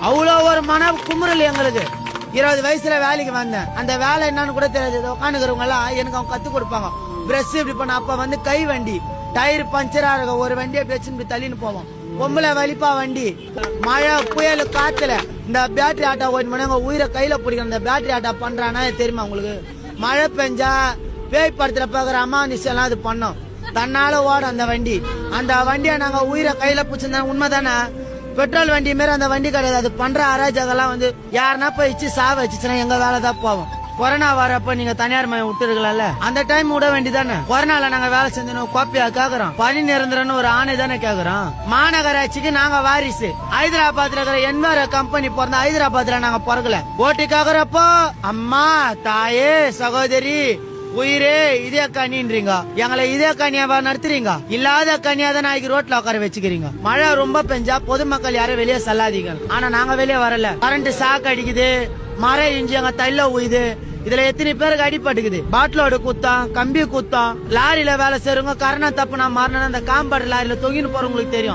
அவ்வளோ ஒரு மன குமுறல் எங்களுக்கு. 20 வயசுல வேலைக்கு வந்தேன். அந்த வேலை என்னன்னு கூட தெரியாது. உட்காந்துக்கிறவங்க எல்லாம் எனக்கு அவங்க கத்து கொடுப்பாங்க. பிரஷ் இப்படி பண்ண. அப்ப வந்து கை வண்டி, டயர் பஞ்சரா இருக்க ஒரு வண்டியை பிரச்சனை தள்ளின்னு போவோம். பொம்பளை வலிப்பா வண்டி, மழை புயல் காத்துல இந்த பேட்டரி ஆட்டோ ஓட்டு பண்ணி உயிரை கையில பிடிக்கிற இந்த பேட்டரி ஆட்டோ பண்றானா தெரியுமா உங்களுக்கு? மழை பெஞ்சா பேய் படத்துல பாக்குற அம்மா நிச்சயம் அது பண்ணோம். தன்னால ஓடும் அந்த வண்டி. அந்த வண்டியை நாங்க உயிரை கையில பிடிச்சிருந்தா உண்மைதானே? பெட்ரோல் வண்டி மாரி அந்த வண்டி கிடையாது. அது பண்ற அராஜகெல்லாம் வந்து யாருன்னா போய் இச்சு சாவ வச்சுச்சுன்னா எங்க வேலை தான் போவோம். கொரோனா வரப்ப நீங்க தனியார் மயம் விட்டுருக்கலாம்ல, அந்த டைம் விட வேண்டிதானே. கொரோனால நாங்க வேலை செஞ்சோம் கோப்பியா கேக்குறோம். பணி நிரந்தரம்னு ஒரு ஆணை தானே கேக்குறோம். மாநகராட்சிக்கு நாங்க வாரிசு. ஹைதராபாத்ல இருக்கிற என்ஆர் கம்பெனி பிறந்த ஹைதராபாத்ல நாங்க பிறக்கல. ஓட்டி கேக்குறப்போ அம்மா தாயே சகோதரி உயிரே இதே கனின்றீங்க. எங்களை இதே கனியாவா நடத்துறீங்க? இல்லாத கனியாதான் நாளைக்கு ரோட்ல உட்கார வச்சுக்கிறீங்க. மழை ரொம்ப பெஞ்சா பொதுமக்கள் யாரும் வெளியே செல்லாதீங்க. ஆனா நாங்க வெளியே வரல. கரண்ட் சாக்கு அடிக்குது, மரம் இஞ்சி அங்க தைல உயுது. இதுல எத்தனை பேருக்கு அடிபட்டுக்குது? பாட்டிலோட குத்தம், கம்பி குத்தம். லாரியில வேலை செய்றவங்க கரணம் தப்பு நான் மாறினா அந்த காம்பாடு லாரியில தொங்கின்னு போறவங்களுக்கு தெரியும்.